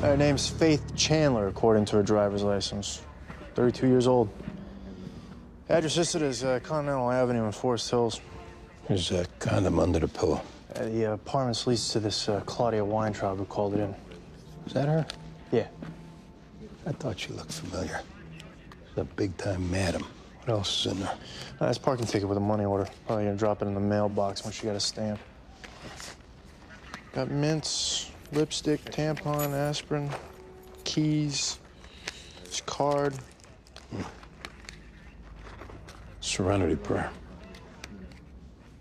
Her name's Faith Chandler, according to her driver's license. 32 years old. Address listed as Continental Avenue in Forest Hills. There's a condom under the pillow. The apartment's leased to this Claudia Weintraub who called it in. Is that her? Yeah. I thought she looked familiar. She's a big-time madam. What else is in there? That's a parking ticket with a money order. Probably gonna drop it in the mailbox when she got a stamp. Got mints, lipstick, tampon, aspirin, keys, his card. Serenity prayer.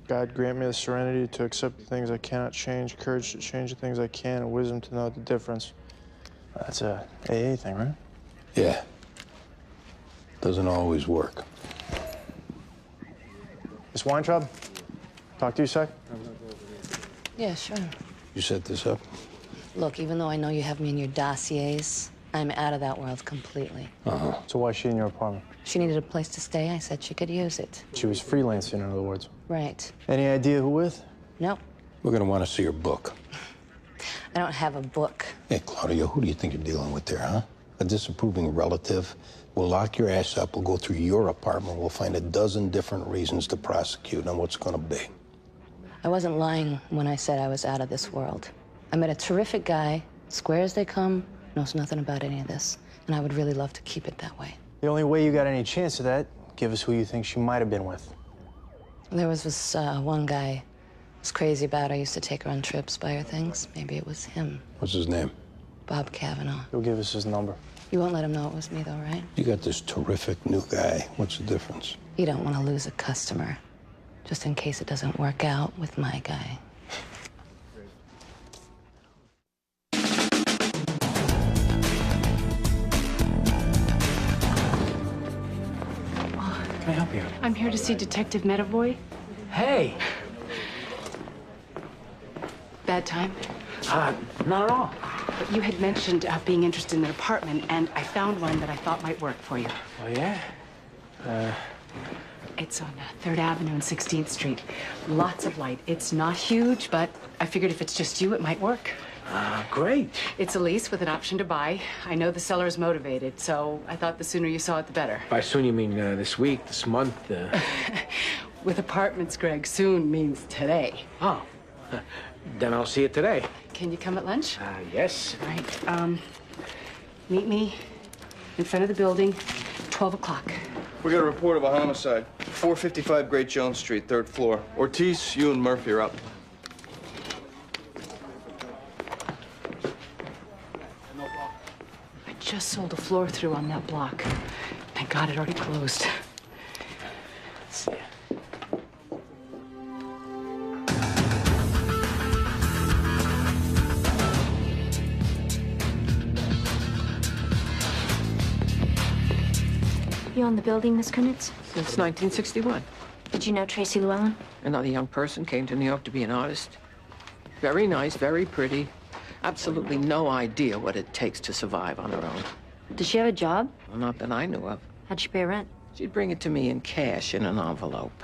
God grant me the serenity to accept the things I cannot change, courage to change the things I can, and wisdom to know the difference. That's a AA thing, right? Yeah. Doesn't always work. Miss Weintraub, talk to you a sec. Yeah, sure. You set this up? Look, even though I know you have me in your dossiers, I'm out of that world completely. So why's she in your apartment? She needed a place to stay. I said she could use it. She was freelancing, in other words. Right. Any idea who with? No, We're gonna want to see your book. I don't have a book. Hey, Claudia, who do you think you're dealing with there, huh? A disapproving relative? We'll lock your ass up, we'll go through your apartment, we'll find a dozen different reasons to prosecute on what's gonna be. I wasn't lying when I said I was out of this world. I met a terrific guy, square as they come, knows nothing about any of this, and I would really love to keep it that way. The only way you got any chance of that, give us who you think she might have been with. There was this one guy I was crazy about. I used to take her on trips, buy her things. Maybe it was him. What's his name? Bob Cavanaugh. You'll give us his number. You won't let him know it was me, though, right? You got this terrific new guy. What's the difference? You don't want to lose a customer, just in case it doesn't work out with my guy. Can I help you? I'm here to see Detective Medavoy. Hey! Bad time? Not at all. But you had mentioned being interested in an apartment, and I found one that I thought might work for you. Oh, yeah? It's on 3rd Avenue and 16th Street. Lots of light. It's not huge, but I figured if it's just you, it might work. Great. It's a lease with an option to buy. I know the seller is motivated, so I thought the sooner you saw it, the better. By soon, you mean this week, this month? With apartments, Greg, soon means today. Oh. Then I'll see it today. Can you come at lunch? Yes. Right. Meet me in front of the building, 12 o'clock. We got a report of a homicide. 455 Great Jones Street, 3rd floor. Ortiz, you and Murphy are up. I just sold a floor through on that block. Thank God it already closed. See ya. You own the building, Miss Kunitz? Since 1961. Did you know Tracy Llewellyn? Another young person came to New York to be an artist. Very nice, very pretty. Absolutely no idea what it takes to survive on her own. Does she have a job? Well, not that I knew of. How'd she pay rent? She'd bring it to me in cash in an envelope.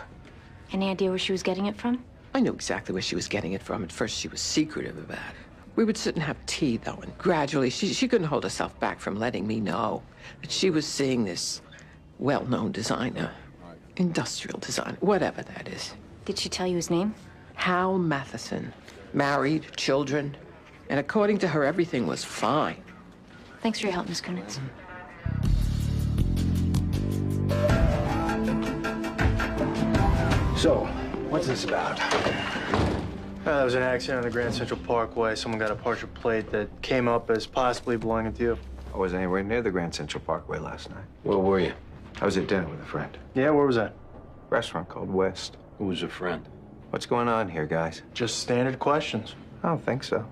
Any idea where she was getting it from? I knew exactly where she was getting it from. At first, she was secretive about it. We would sit and have tea, though, and gradually she couldn't hold herself back from letting me know that she was seeing this well-known designer, industrial designer, whatever that is. Did she tell you his name? Hal Matson. Married, children, and according to her, everything was fine. Thanks for your help, Miss Kunitz. So, what's this about? There was an accident on the Grand Central Parkway. Someone got a partial plate that came up as possibly belonging to you. I wasn't anywhere near the Grand Central Parkway last night. Where were you? I was at dinner with a friend. Yeah, where was that? Restaurant called West. Who was a friend? What's going on here, guys? Just standard questions. I don't think so.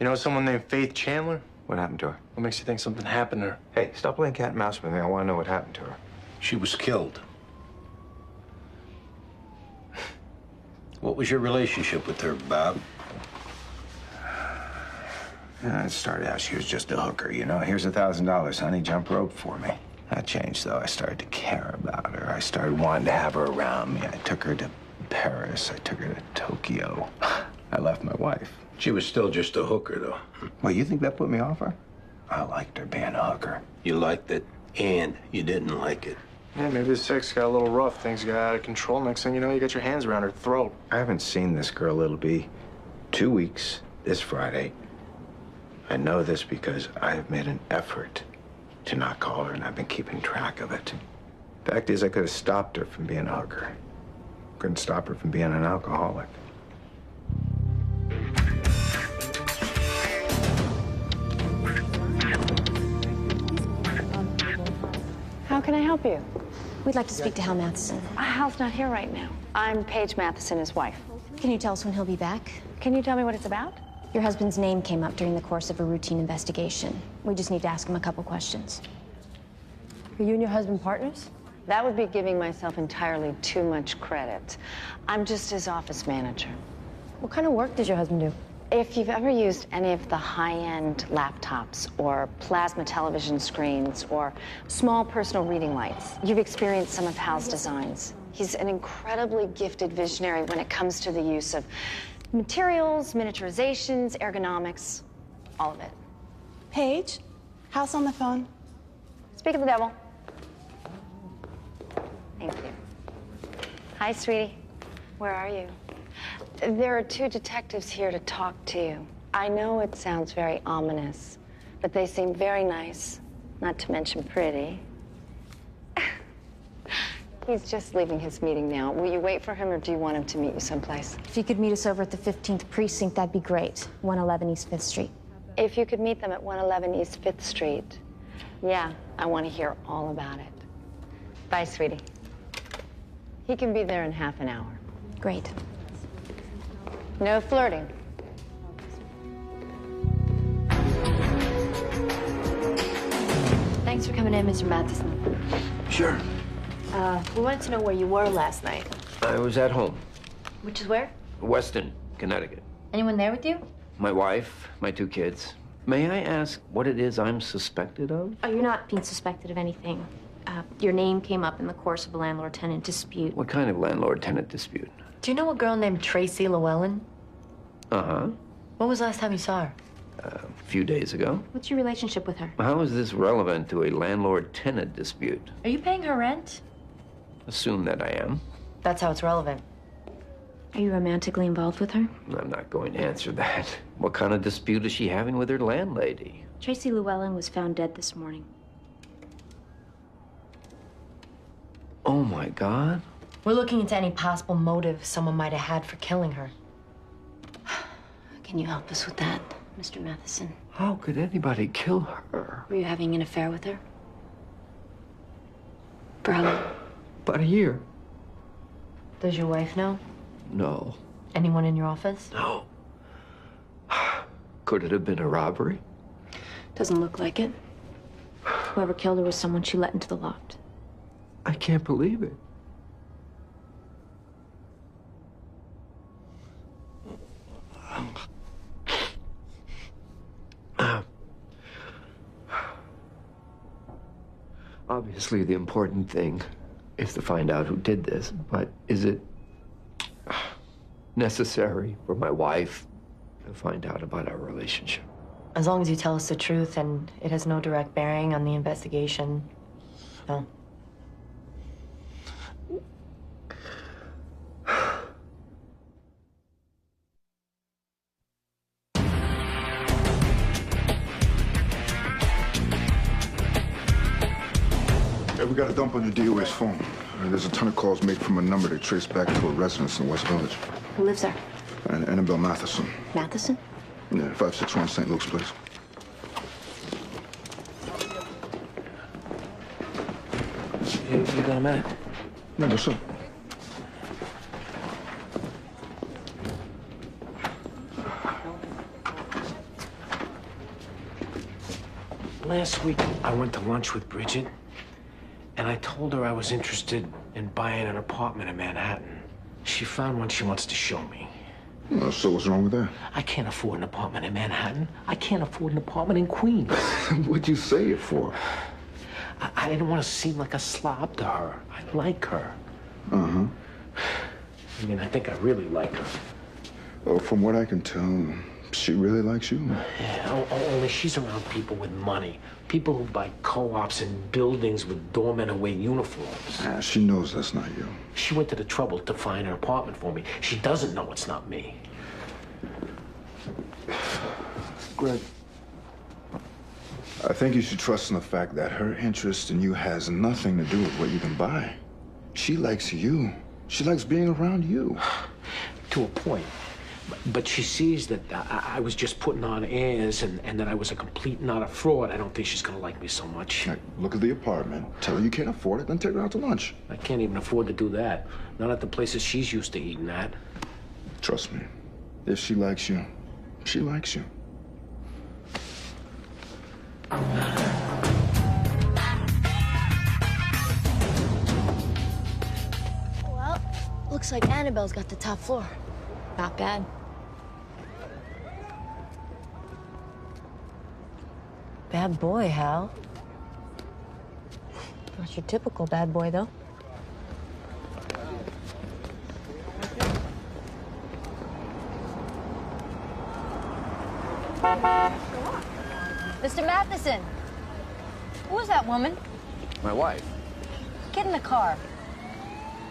You know someone named Faith Chandler? What happened to her? What makes you think something happened to her? Hey, stop playing cat and mouse with me. I want to know what happened to her. She was killed. What was your relationship with her, Bob? It started out, she was just a hooker, you know. Here's $1,000, honey, jump rope for me. That changed, though. I started to care about her. I started wanting to have her around me. I took her to Paris. I took her to Tokyo. I left my wife. She was still just a hooker, though. Well, you think that put me off her? I liked her being a hooker. You liked it, and you didn't like it. Yeah, maybe the sex got a little rough. Things got out of control. Next thing you know, you got your hands around her throat. I haven't seen this girl. It'll be 2 weeks this Friday. I know this because I have made an effort to not call her, and I've been keeping track of it. Fact is, I could have stopped her from being a hooker. Couldn't stop her from being an alcoholic. How can I help you? We'd like to speak to Hal Matson. Hal's not here right now. I'm Paige Matheson, his wife. Can you tell us when he'll be back? Can you tell me what it's about? Your husband's name came up during the course of a routine investigation. We just need to ask him a couple questions. Are you and your husband partners? That would be giving myself entirely too much credit. I'm just his office manager. What kind of work does your husband do? If you've ever used any of the high-end laptops or plasma television screens or small personal reading lights, you've experienced some of Hal's designs. He's an incredibly gifted visionary when it comes to the use of materials, miniaturizations, ergonomics, all of it. Paige, Hal's on the phone. Speak of the devil. Thank you. Hi, sweetie. Where are you? There are 2 detectives here to talk to you. I know it sounds very ominous, but they seem very nice, not to mention pretty. He's just leaving his meeting now. Will you wait for him, or do you want him to meet you someplace? If you could meet us over at the 15th Precinct, that'd be great. 111 East 5th Street. If you could meet them at 111 East 5th Street, yeah, I want to hear all about it. Bye, sweetie. He can be there in half an hour. Great. No flirting. Thanks for coming in, Mr. Matheson. Sure. We wanted to know where you were last night. I was at home, Which is where? Weston, Connecticut. Anyone there with you? My wife, my 2 kids. May I ask what it is I'm suspected of? Oh, you're not being suspected of anything. Your name came up in the course of a landlord-tenant dispute. What kind of landlord-tenant dispute? Do you know a girl named Tracy Llewellyn? Uh-huh. When was the last time you saw her? A few days ago. What's your relationship with her? How is this relevant to a landlord-tenant dispute? Are you paying her rent? Assume that I am. That's how it's relevant. Are you romantically involved with her? I'm not going to answer that. What kind of dispute is she having with her landlady? Tracy Llewellyn was found dead this morning. Oh, my God. We're looking into any possible motive someone might have had for killing her. Can you help us with that, Mr. Matheson? How could anybody kill her? Were you having an affair with her? For how long? About a year. Does your wife know? No. Anyone in your office? No. Could it have been a robbery? Doesn't look like it. Whoever killed her was someone she let into the loft. I can't believe it. Obviously, the important thing is to find out who did this, but is it necessary for my wife to find out about our relationship? As long as you tell us the truth and it has no direct bearing on the investigation, no. We got a dump on your DOS phone. There's a ton of calls made from a number that trace back to a residence in West Village. Who lives there? Annabelle Matheson. Matheson? Yeah, 561 St. Luke's Place. You got a minute? Yeah, what's up? Last week, I went to lunch with Bridget, and I told her I was interested in buying an apartment in Manhattan. She found one she wants to show me. So what's wrong with that? I can't afford an apartment in Manhattan. I can't afford an apartment in Queens. What'd you say it for? I didn't want to seem like a slob to her. I like her. Uh-huh. I mean, I think I really like her. Well, from what I can tell, She really likes you? Yeah, only she's around people with money. People who buy co-ops and buildings with doormen who wear uniforms. She knows that's not you. She went to the trouble to find an apartment for me. She doesn't know it's not me. Greg, I think you should trust in the fact that her interest in you has nothing to do with what you can buy. She likes you. She likes being around you. To a point. But she sees that I was just putting on airs and that I was a complete not a fraud. I don't think she's gonna like me so much. Like, look at the apartment. Tell her you can't afford it, then take her out to lunch. I can't even afford to do that. Not at the places she's used to eating at. Trust me. If she likes you, she likes you. Well, looks like Annabelle's got the top floor. Not bad. Bad boy, Hal. Not your typical bad boy, though. Mr. Matheson, who is that woman? My wife. Get in the car.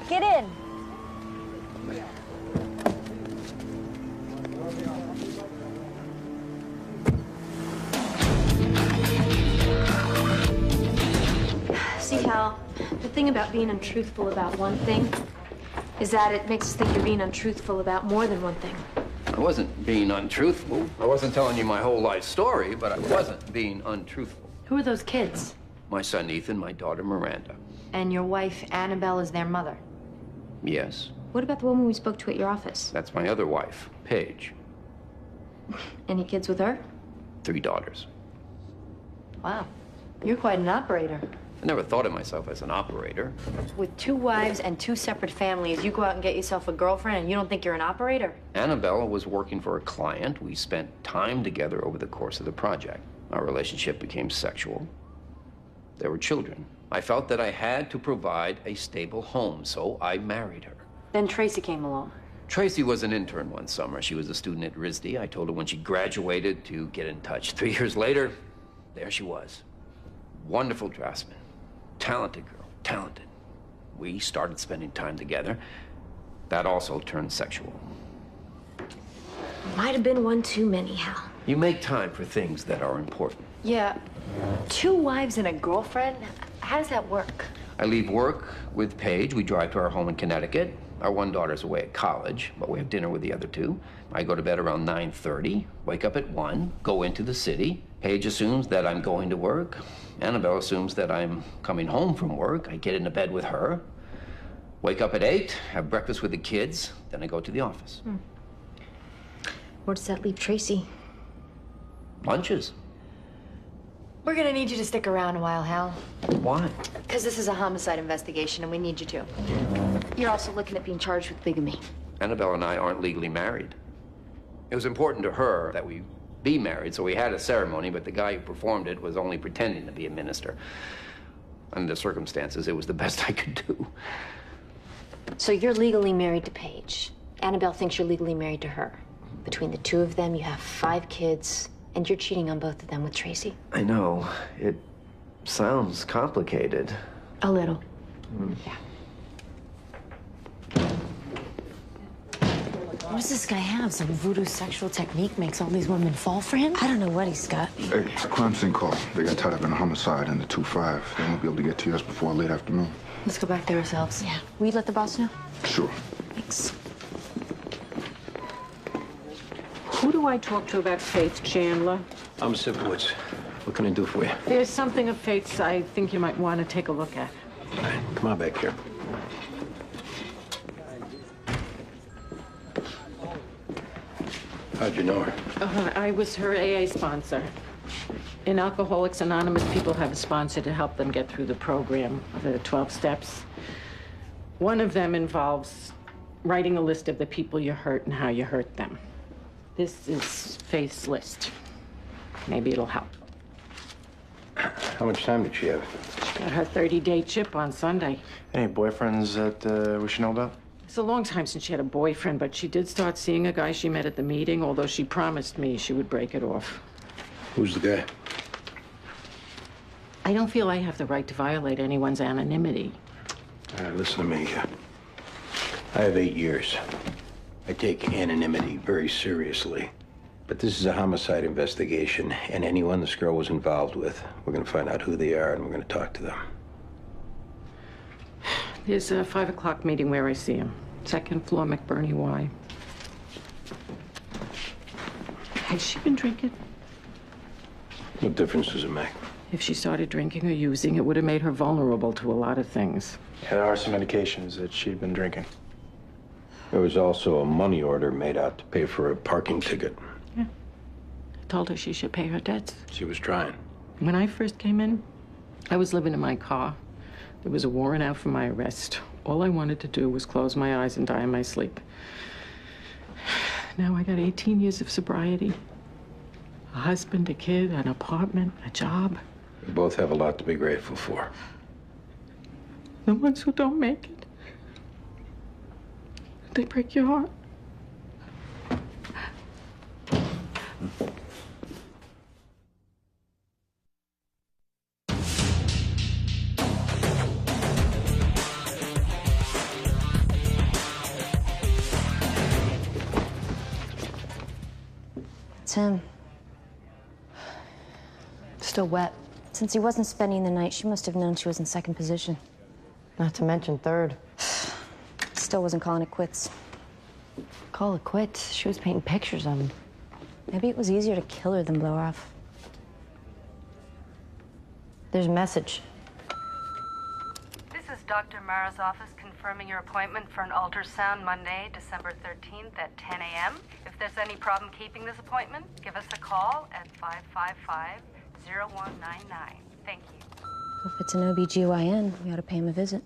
Get in. See, Hal, the thing about being untruthful about one thing is that it makes us think you're being untruthful about more than one thing. I wasn't being untruthful. I wasn't telling you my whole life story, but I wasn't being untruthful. Who are those kids? My son Ethan, my daughter Miranda. And your wife, Annabelle, is their mother. Yes, What about the woman we spoke to at your office? that's my other wife, Paige. Any kids with her? 3 daughters. Wow. You're quite an operator. I never thought of myself as an operator. With 2 wives and 2 separate families, you go out and get yourself a girlfriend and you don't think you're an operator? Annabelle was working for a client. We spent time together over the course of the project. Our relationship became sexual. There were children. I felt that I had to provide a stable home, so I married her. Then Tracy came along. Tracy was an intern one summer. She was a student at RISD. I told her when she graduated to get in touch. 3 years later, there she was. Wonderful draftsman. Talented girl. Talented. We started spending time together. That also turned sexual. Might have been one too many, Hal. You make time for things that are important. Yeah. 2 wives and a girlfriend? How does that work? I leave work with Paige. We drive to our home in Connecticut. Our one daughter's away at college, but we have dinner with the other 2. I go to bed around 9:30, wake up at 1, go into the city. Paige assumes that I'm going to work. Annabelle assumes that I'm coming home from work. I get into bed with her, wake up at 8, have breakfast with the kids, then I go to the office. Where does that leave Tracy? Lunches. We're gonna need you to stick around a while, Hal. Why? Because this is a homicide investigation and we need you to. You're also looking at being charged with bigamy. Annabelle and I aren't legally married. It was important to her that we be married, so we had a ceremony, but the guy who performed it was only pretending to be a minister. Under the circumstances, it was the best I could do. So you're legally married to Paige. Annabelle thinks you're legally married to her. Between the 2 of them, you have 5 kids, and you're cheating on both of them with Tracy. I know. It sounds complicated. A little. What does this guy have? Some voodoo sexual technique makes all these women fall for him? I don't know what he's got. Hey, it's a crime scene call. They got tied up in a homicide in the 2-5. They won't be able to get to us before late afternoon. Let's go back there ourselves. Yeah. Will you let the boss know? Sure. Thanks. Who do I talk to about Faith Chandler? I'm Sipowicz. What can I do for you? There's something of Faith's I think you might want to take a look at. Come on back here. How'd you know her? I was her AA sponsor. In Alcoholics Anonymous, people have a sponsor to help them get through the program, the 12 steps. One of them involves writing a list of the people you hurt and how you hurt them. This is Faith's list. Maybe it'll help. How much time did she have? Got her 30-day chip on Sunday. Any boyfriends that we should know about? It's a long time since she had a boyfriend, but she did start seeing a guy she met at the meeting, although she promised me she would break it off. Who's the guy? I don't feel I have the right to violate anyone's anonymity. All right, listen to me. I have 8 years. I take anonymity very seriously. But this is a homicide investigation, and anyone this girl was involved with, we're going to find out who they are, and we're going to talk to them. There's a 5 o'clock meeting where I see him. 2nd floor, McBurney Y. Has she been drinking? What difference does it make? If she started drinking or using, it would have made her vulnerable to a lot of things. Yeah, there are some indications that she'd been drinking. There was also a money order made out to pay for a parking ticket. Yeah. I told her she should pay her debts. She was trying. When I first came in, I was living in my car. There was a warrant out for my arrest. All I wanted to do was close my eyes and die in my sleep. Now I got 18 years of sobriety. A husband, a kid, an apartment, a job. We both have a lot to be grateful for. The ones who don't make it, they break your heart. It's him. Still wet. Since he wasn't spending the night, she must have known she was in 2nd position. Not to mention 3rd. Still wasn't calling it quits. Call it quits. She was painting pictures of him. Maybe it was easier to kill her than blow her off. There's a message. This is Dr. Mara's office confirming your appointment for an ultrasound Monday, December 13th at 10 a.m. If there's any problem keeping this appointment, give us a call at 555-0199. Thank you. If it's an OB/GYN, we ought to pay him a visit.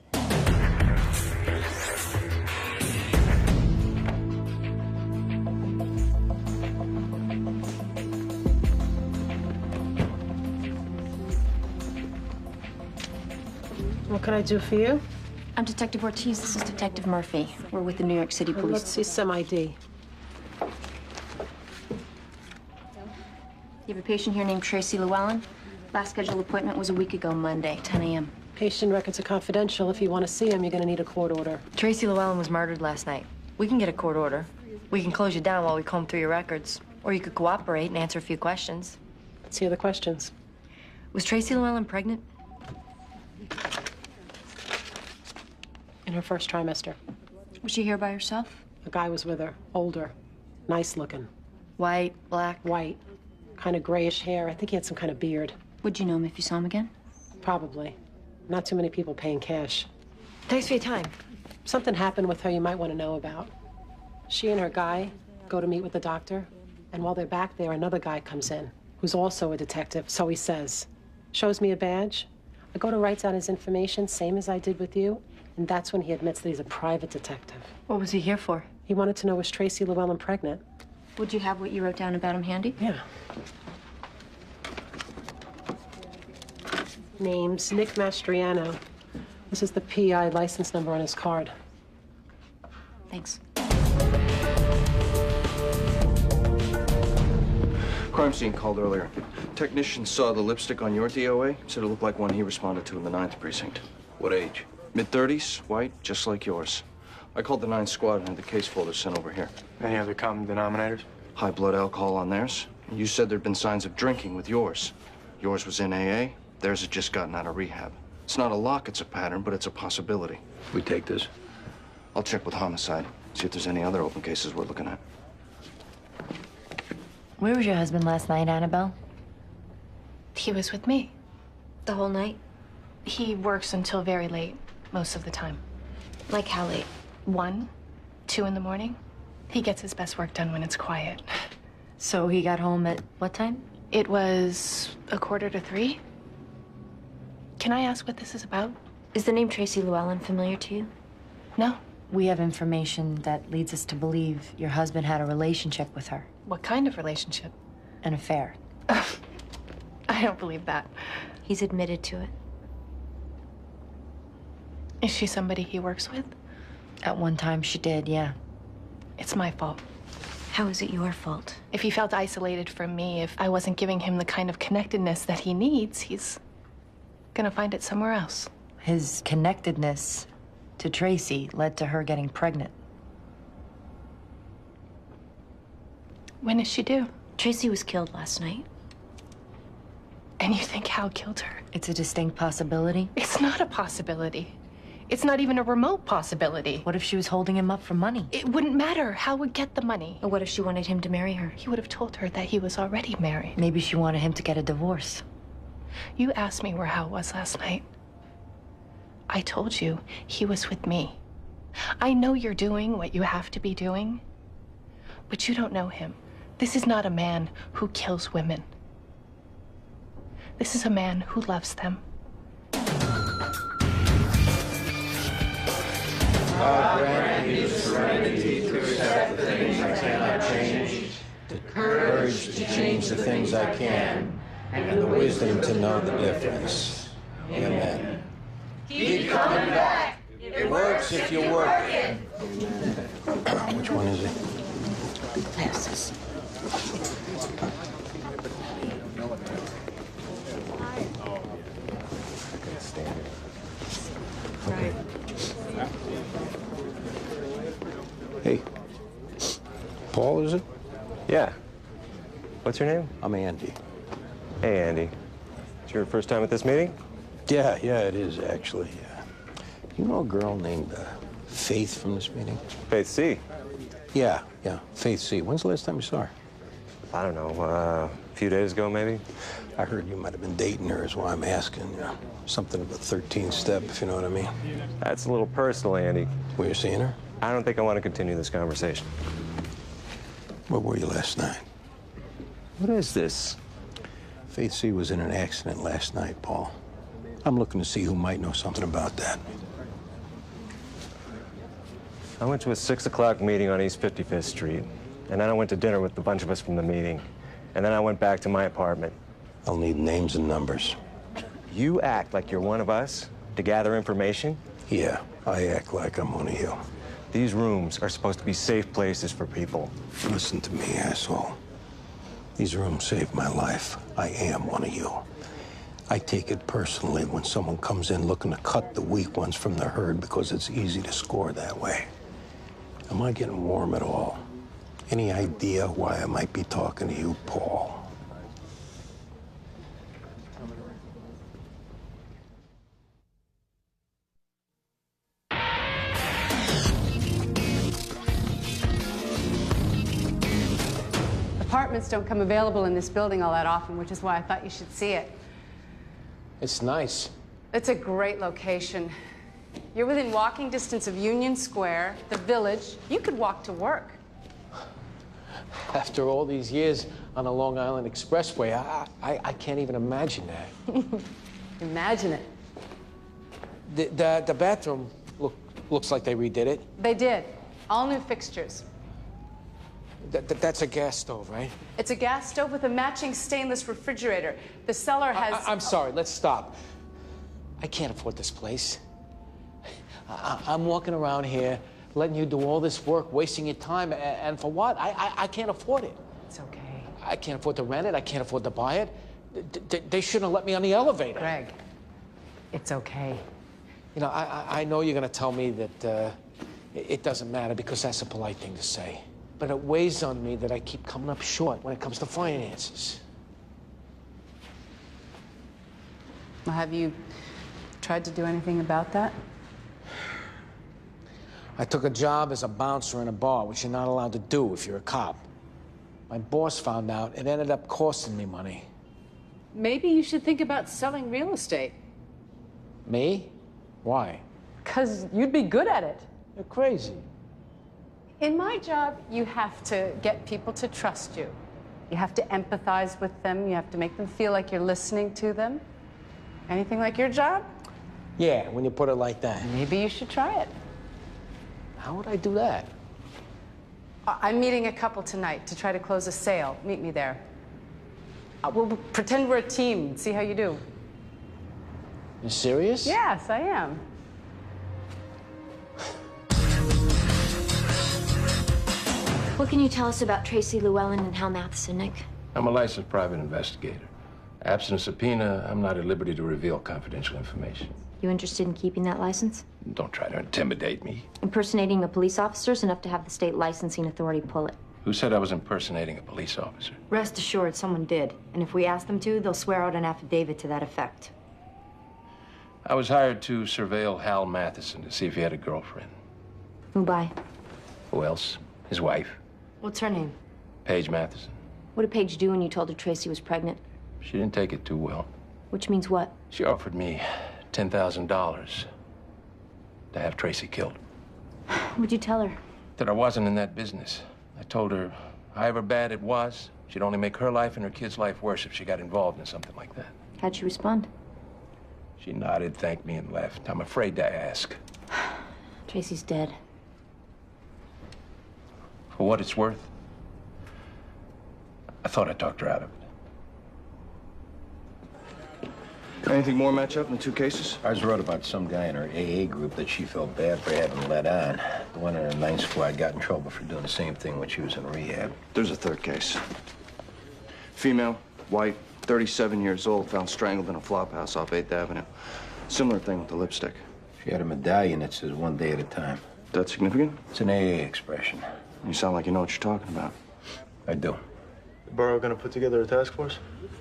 What can I do for you? I'm Detective Ortiz. This is Detective Murphy. We're with the New York City Police. Let's see some ID. You have a patient here named Tracy Llewellyn. Last scheduled appointment was a week ago, Monday, 10 a.m. Patient records are confidential. If you want to see him, you're going to need a court order. Tracy Llewellyn was murdered last night. We can get a court order. We can close you down while we comb through your records. Or you could cooperate and answer a few questions. Let's hear the questions. Was Tracy Llewellyn pregnant? In her first trimester. Was she here by herself? A guy was with her. Older. Nice looking. White, black? White. Kind of grayish hair. I think he had some kind of beard. Would you know him if you saw him again? Probably. Not too many people paying cash. Thanks for your time. Something happened with her you might want to know about. She and her guy go to meet with the doctor, and while they're back there, another guy comes in, who's also a detective, so he says. Shows me a badge. I go to write down his information, same as I did with you, and that's when he admits that he's a private detective. What was he here for? He wanted to know, was Tracy Llewellyn pregnant? Would you have what you wrote down about him handy? Yeah. Name's Nick Mastriano. This is the PI license number on his card. Thanks. Crime scene called earlier. Technician saw the lipstick on your DOA. Said it looked like one he responded to in the 9th precinct. What age? Mid-30s, white, just like yours. I called the 9th squad and had the case folder sent over here. Any other common denominators? High blood alcohol on theirs. You said there'd been signs of drinking with yours. Yours was in AA. Theirs had just gotten out of rehab. It's not a lock, it's a pattern, but it's a possibility. We take this? I'll check with homicide, see if there's any other open cases we're looking at. Where was your husband last night, Annabelle? He was with me. The whole night. He works until very late, most of the time. Like how late? 1, 2 in the morning? He gets his best work done when it's quiet. So he got home at what time? It was 2:45. Can I ask what this is about? Is the name Tracy Llewellyn familiar to you? No. We have information that leads us to believe your husband had a relationship with her. What kind of relationship? An affair. I don't believe that. He's admitted to it. Is she somebody he works with? At one time, she did, yeah. It's my fault. How is it your fault? If he felt isolated from me, if I wasn't giving him the kind of connectedness that he needs, he's gonna find it somewhere else. His connectedness to Tracy led to her getting pregnant. When is she due? Tracy was killed last night. And you think Hal killed her? It's a distinct possibility. It's not a possibility. It's not even a remote possibility. What if she was holding him up for money? It wouldn't matter. Hal would get the money. But what if she wanted him to marry her? He would have told her that he was already married. Maybe she wanted him to get a divorce. You asked me where Hal was last night. I told you he was with me. I know you're doing what you have to be doing, but you don't know him. This is not a man who kills women. This is a man who loves them. God grant me the serenity to accept the things I cannot change, the courage to change the things I can, and the wisdom to know the difference. Amen. Keep coming back. It works if you work it. Which one is it? Glasses. Okay. Hey. Paul, is it? Yeah. What's your name? I'm Andy. Hey, Andy. It's your first time at this meeting? Yeah, it is, actually. You know a girl named Faith from this meeting? Faith C. Yeah, Faith C. When's the last time you saw her? I don't know, a few days ago, maybe? I heard you might have been dating her, is why I'm asking. Something of a 13th step, if you know what I mean. That's a little personal, Andy. Were you seeing her? I don't think I want to continue this conversation. Where were you last night? What is this? Faith C was in an accident last night, Paul. I'm looking to see who might know something about that. I went to a 6 o'clock meeting on East 55th Street, and then I went to dinner with a bunch of us from the meeting, and then I went back to my apartment. I'll need names and numbers. You act like you're one of us to gather information? Yeah, I act like I'm one of you. These rooms are supposed to be safe places for people. Listen to me, asshole. These rooms saved my life. I am one of you. I take it personally when someone comes in looking to cut the weak ones from the herd because it's easy to score that way. Am I getting warm at all? Any idea why I might be talking to you, Paul? Apartments don't come available in this building all that often, which is why I thought you should see it. It's nice. It's a great location. You're within walking distance of Union Square, the Village. You could walk to work. After all these years on a Long Island Expressway, I can't even imagine that. Imagine it. The bathroom looks like they redid it. They did. All new fixtures. That's a gas stove, right? It's a gas stove with a matching stainless refrigerator. The cellar has... I'm sorry, let's stop. I can't afford this place. I'm walking around here, letting you do all this work, wasting your time, and for what? I can't afford it. It's okay. I can't afford to rent it. I can't afford to buy it. They shouldn't have let me on the elevator. Greg, it's okay. You know, I know you're going to tell me that it doesn't matter because that's a polite thing to say. But it weighs on me that I keep coming up short when it comes to finances. Well, have you tried to do anything about that? I took a job as a bouncer in a bar, which you're not allowed to do if you're a cop. My boss found out. It ended up costing me money. Maybe you should think about selling real estate. Me? Why? Because you'd be good at it. You're crazy. In my job, you have to get people to trust you. You have to empathize with them. You have to make them feel like you're listening to them. Anything like your job? Yeah, when you put it like that. Maybe you should try it. How would I do that? I'm meeting a couple tonight to try to close a sale. Meet me there. We'll pretend we're a team and see how you do. You serious? Yes, I am. What can you tell us about Tracy Llewellyn and Hal Matson, Nick? I'm a licensed private investigator. Absent a subpoena, I'm not at liberty to reveal confidential information. You interested in keeping that license? Don't try to intimidate me. Impersonating a police officer is enough to have the state licensing authority pull it. Who said I was impersonating a police officer? Rest assured, someone did. And if we ask them to, they'll swear out an affidavit to that effect. I was hired to surveil Hal Matson to see if he had a girlfriend. Who by? Who else? His wife, What's her name? Paige Matheson. What did Paige do when you told her Tracy was pregnant? She didn't take it too well. Which means what? She offered me $10,000 to have Tracy killed. What'd you tell her? That I wasn't in that business. I told her, however bad it was, she'd only make her life and her kid's life worse if she got involved in something like that. How'd she respond? She nodded, thanked me, and left. I'm afraid to ask. Tracy's dead. For what it's worth, I thought I talked her out of it. Anything more match up in the two cases? I was wrote about some guy in her AA group that she felt bad for having let on. The one in her ninth squad got in trouble for doing the same thing when she was in rehab. There's a third case. Female, white, 37 years old, found strangled in a flop house off 8th Avenue. Similar thing with the lipstick. She had a medallion that says 1 day at a time. That significant? It's an AA expression. You sound like you know what you're talking about. I do. The borough gonna put together a task force?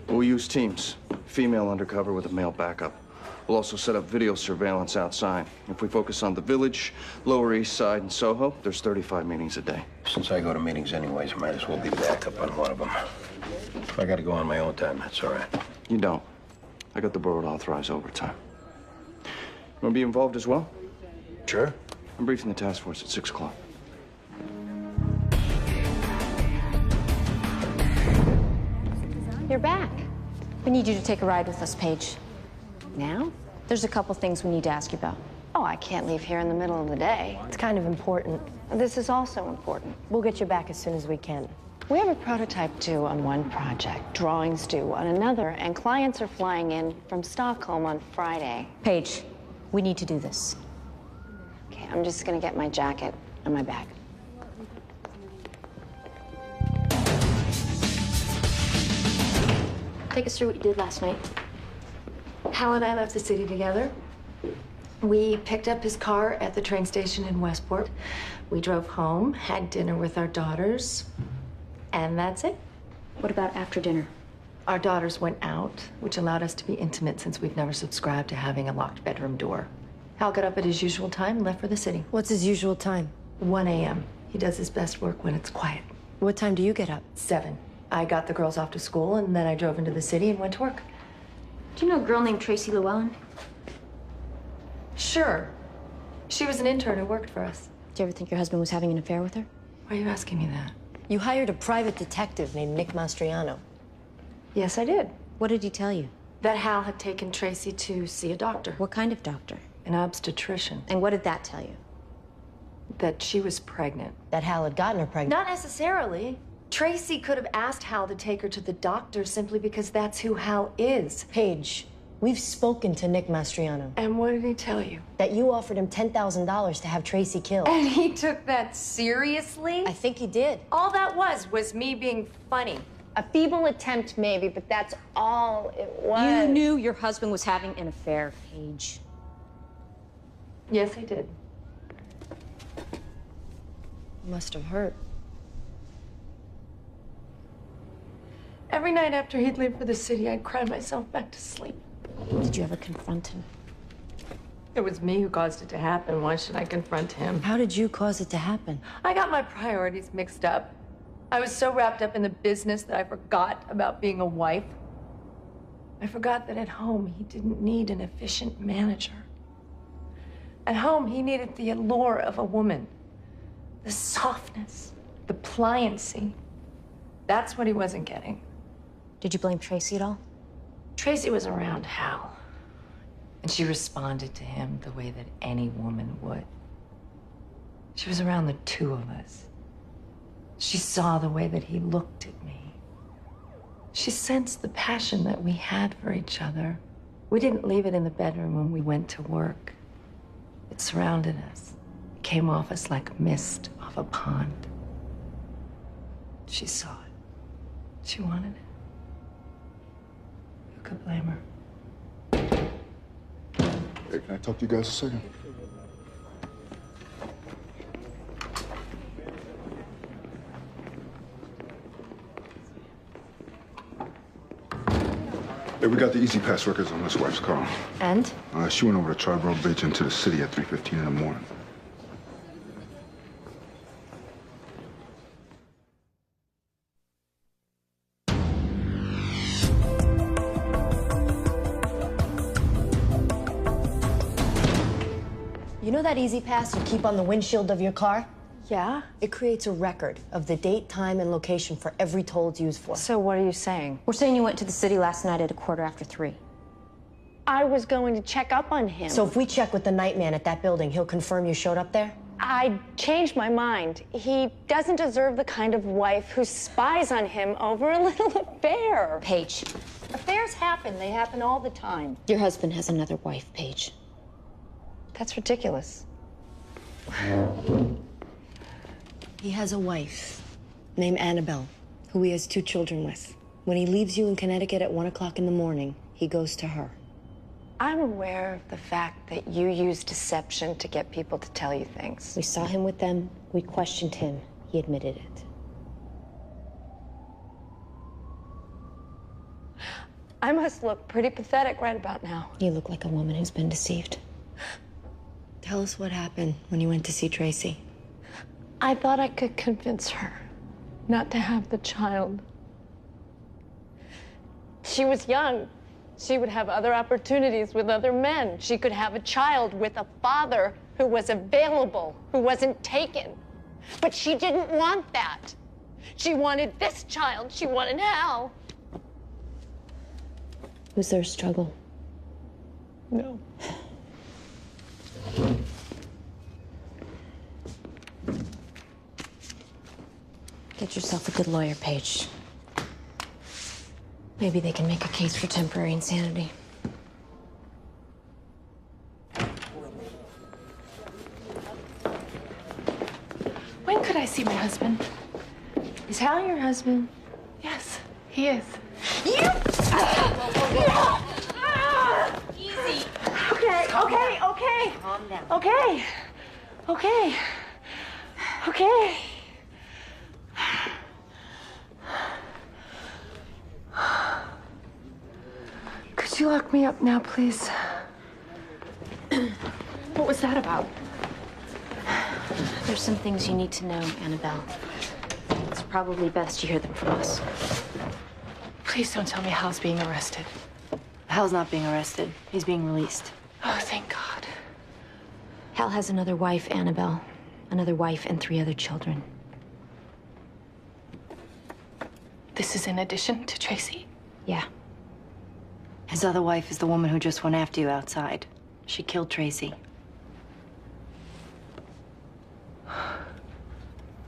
We'll use teams. Female undercover with a male backup. We'll also set up video surveillance outside. If we focus on the Village, Lower East Side, and Soho, there's 35 meetings a day. Since I go to meetings anyways, I might as well be backup on one of them. If I gotta go on my own time, that's all right. You don't. I got the borough to authorize overtime. You want to be involved as well? Sure. I'm briefing the task force at 6 o'clock. You're back. We need you to take a ride with us, Paige. Now? There's a couple things we need to ask you about. Oh, I can't leave here in the middle of the day. It's kind of important. This is also important. We'll get you back as soon as we can. We have a prototype due on one project, drawings due on another, and clients are flying in from Stockholm on Friday. Paige, we need to do this. Okay, I'm just gonna get my jacket and my bag. Take us through what you did last night. Hal and I left the city together. We picked up his car at the train station in Westport. We drove home, had dinner with our daughters, and that's it. What about after dinner? Our daughters went out, which allowed us to be intimate since we've never subscribed to having a locked bedroom door. Hal got up at his usual time and left for the city. What's his usual time? 1 a.m. He does his best work when it's quiet. What time do you get up? 7. I got the girls off to school, and then I drove into the city and went to work. Do you know a girl named Tracy Llewellyn? Sure. She was an intern who worked for us. Do you ever think your husband was having an affair with her? Why are you asking me that? You hired a private detective named Nick Mastriano. Yes, I did. What did he tell you? That Hal had taken Tracy to see a doctor. What kind of doctor? An obstetrician. And what did that tell you? That she was pregnant. That Hal had gotten her pregnant? Not necessarily. Tracy could have asked Hal to take her to the doctor simply because that's who Hal is. Paige, we've spoken to Nick Mastriano. And what did he tell you? That you offered him $10,000 to have Tracy killed. And he took that seriously? I think he did. All that was me being funny. A feeble attempt, maybe, but that's all it was. You knew your husband was having an affair, Paige. Yes, I did. Must have hurt. Every night after he'd leave for the city, I'd cry myself back to sleep. Did you ever confront him? It was me who caused it to happen. Why should I confront him? How did you cause it to happen? I got my priorities mixed up. I was so wrapped up in the business that I forgot about being a wife. I forgot that at home, he didn't need an efficient manager. At home, he needed the allure of a woman. The softness, the pliancy. That's what he wasn't getting. Did you blame Tracy at all? Tracy was around Hal, and she responded to him the way that any woman would. She was around the two of us. She saw the way that he looked at me. She sensed the passion that we had for each other. We didn't leave it in the bedroom when we went to work. It surrounded us. It came off us like mist off a pond. She saw it. She wanted it. Who could blame her? Hey, can I talk to you guys a second? Hey, we got the Easy Pass records on this wife's car. And? She went over to Triborough Bridge into the city at 3:15 in the morning. You know that Easy Pass you keep on the windshield of your car? Yeah? It creates a record of the date, time, and location for every toll it's used for. So what are you saying? We're saying you went to the city last night at 3:15. I was going to check up on him. So if we check with the night man at that building, he'll confirm you showed up there? I changed my mind. He doesn't deserve the kind of wife who spies on him over a little affair. Paige. Affairs happen. They happen all the time. Your husband has another wife, Paige. That's ridiculous. He has a wife named Annabelle, who he has 2 children with. When he leaves you in Connecticut at 1 o'clock in the morning, he goes to her. I'm aware of the fact that you use deception to get people to tell you things. We saw him with them. We questioned him. He admitted it. I must look pretty pathetic right about now. You look like a woman who's been deceived. Tell us what happened when you went to see Tracy. I thought I could convince her not to have the child. She was young. She would have other opportunities with other men. She could have a child with a father who was available, who wasn't taken. But she didn't want that. She wanted this child. She wanted Hal. Was there a struggle? No. Get yourself a good lawyer, Paige. Maybe they can make a case for temporary insanity. When could I see my husband? Is Hal your husband? Yes, he is. Easy. Okay. Calm down. Okay. Could you lock me up now, please? What was that about? There's some things you need to know, Annabelle. It's probably best you hear them from us. Please don't tell me Hal's being arrested. Hal's not being arrested. He's being released. Oh, thank God. Hal has another wife, Annabelle. Another wife and 3 other children. This is in addition to Tracy? Yeah. His other wife is the woman who just went after you outside. She killed Tracy.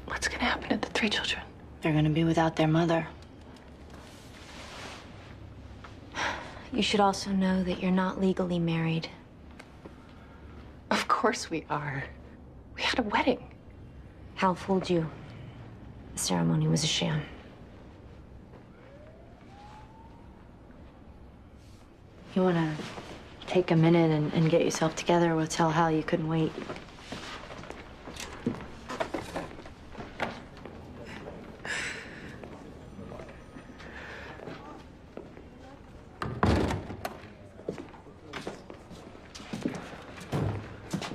What's gonna happen to the 3 children? They're gonna be without their mother. You should also know that you're not legally married. Of course we are. We had a wedding. Hal fooled you. The ceremony was a sham. You wanna take a minute and get yourself together? We'll tell Hal you couldn't wait.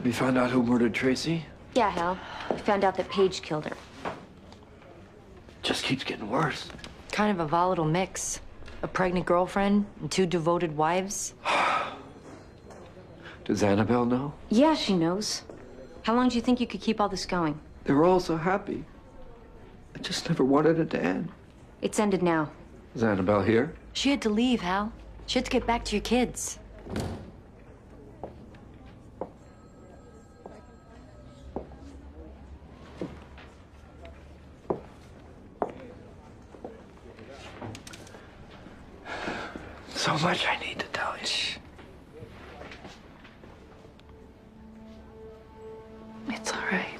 We found out who murdered Tracy? Yeah, Hal. We found out that Paige killed her. Just keeps getting worse. Kind of a volatile mix. A pregnant girlfriend and 2 devoted wives. Does Annabelle know? Yeah, she knows. How long do you think you could keep all this going? They were all so happy. I just never wanted it to end. It's ended now. Is Annabelle here? She had to leave, Hal. She had to get back to your kids. So much I need to tell you. It's all right.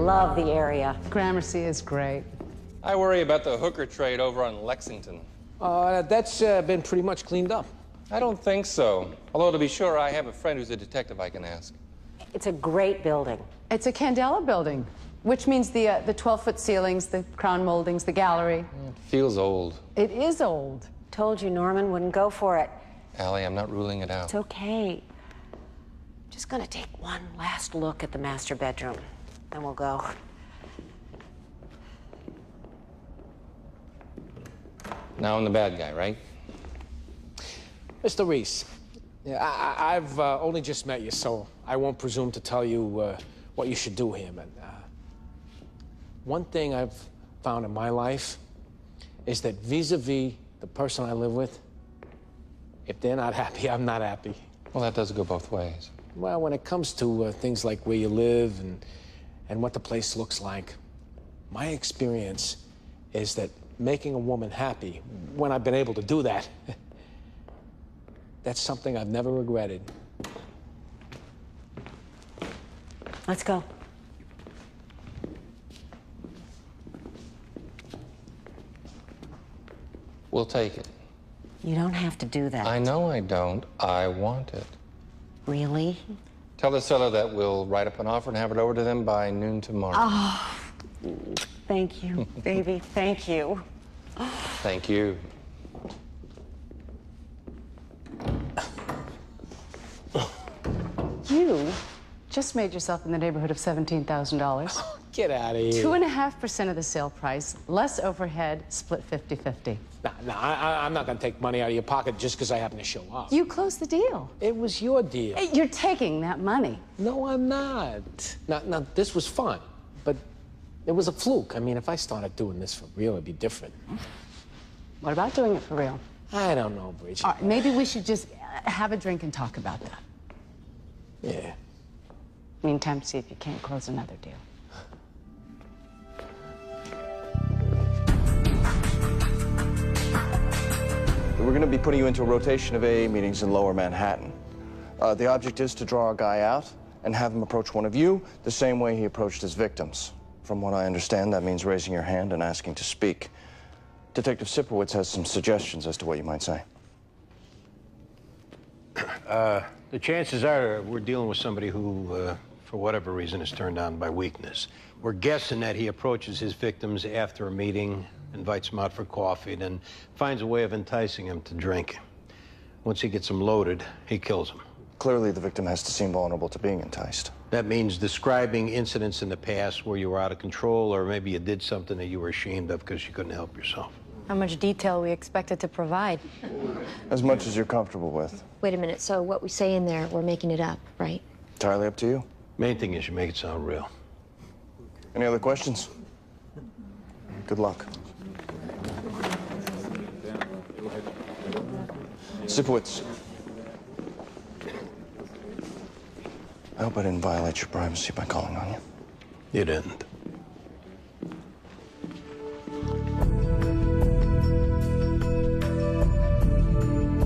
love the area. Gramercy is great. I worry about the hooker trade over on Lexington. That's been pretty much cleaned up. I don't think so. Although, to be sure, I have a friend who's a detective I can ask. It's a great building. It's a Candela building, which means the 12-foot ceilings, the crown moldings, the gallery. It feels old. It is old. Told you Norman wouldn't go for it. Allie, I'm not ruling it out. It's okay. Just gonna take one last look at the master bedroom, then we'll go. Now I'm the bad guy, right? Mr. Reese, yeah, I've only just met you, so I won't presume to tell you what you should do here, but one thing I've found in my life is that vis-a-vis the person I live with, if they're not happy, I'm not happy. Well, that does go both ways. Well, when it comes to things like where you live and what the place looks like, my experience is that making a woman happy, when I've been able to do that, that's something I've never regretted. Let's go. We'll take it. You don't have to do that. I know I don't. I want it. Really? Tell the seller that we'll write up an offer and have it over to them by noon tomorrow. Oh, thank you, baby. Thank you. Thank you. You just made yourself in the neighborhood of $17,000. Get out of here. 2.5% of the sale price, less overhead, split 50-50. Nah, I'm not gonna take money out of your pocket just because I happen to show up. You closed the deal. It was your deal. Hey, you're taking that money. No, I'm not. Now, this was fun, but it was a fluke. I mean, if I started doing this for real, it'd be different. What about doing it for real? I don't know, Bridget. All right, maybe we should just have a drink and talk about that. Yeah. Meantime, see if you can't close another deal. We're going to be putting you into a rotation of AA meetings in Lower Manhattan. The object is to draw a guy out and have him approach one of you the same way he approached his victims. From what I understand, that means raising your hand and asking to speak. Detective Sipowicz has some suggestions as to what you might say. The chances are we're dealing with somebody who, for whatever reason, is turned on by weakness. We're guessing that he approaches his victims after a meeting, invites them out for coffee, then finds a way of enticing them to drink. Once he gets them loaded, he kills them. Clearly, the victim has to seem vulnerable to being enticed. That means describing incidents in the past where you were out of control, or maybe you did something that you were ashamed of because you couldn't help yourself. How much detail we expected to provide? As much as you're comfortable with. Wait a minute, so what we say in there, we're making it up, right? Entirely up to you. Main thing is you make it sound real. Any other questions? Good luck. Sipowicz. I hope I didn't violate your privacy by calling on you. You didn't.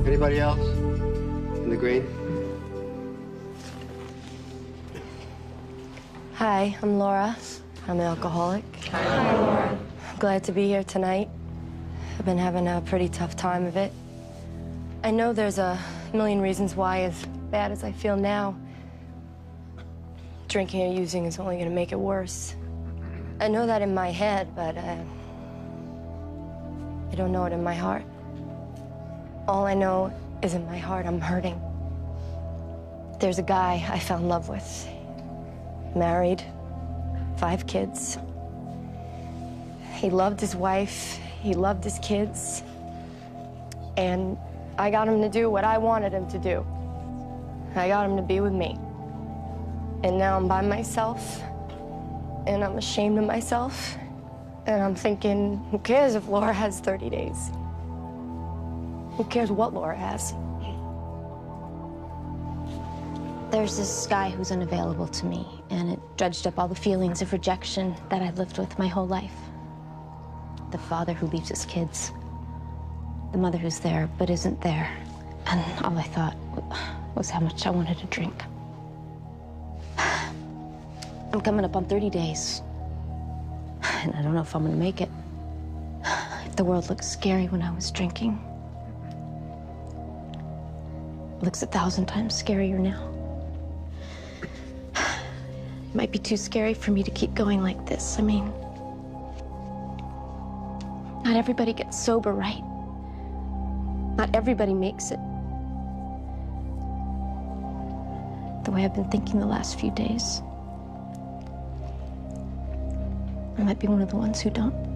Anybody else in the green? Hi, I'm Laura. I'm an alcoholic. Hi, Laura. Glad to be here tonight. I've been having a pretty tough time of it. I know there's a million reasons why, as bad as I feel now, drinking or using is only going to make it worse. I know that in my head, but I don't know it in my heart. All I know is in my heart I'm hurting. There's a guy I fell in love with. Married, 5 kids. He loved his wife, he loved his kids, and I got him to do what I wanted him to do. I got him to be with me. And now I'm by myself, and I'm ashamed of myself, and I'm thinking, who cares if Laura has 30 days? Who cares what Laura has? There's this guy who's unavailable to me, and it dredged up all the feelings of rejection that I've lived with my whole life. The father who leaves his kids. The mother who's there but isn't there. And all I thought was how much I wanted to drink. I'm coming up on 30 days. And I don't know if I'm gonna make it. If the world looked scary when I was drinking, it looks 1,000 times scarier now. It might be too scary for me to keep going like this. I mean, not everybody gets sober, right? Not everybody makes it. The way I've been thinking the last few days, I might be one of the ones who don't.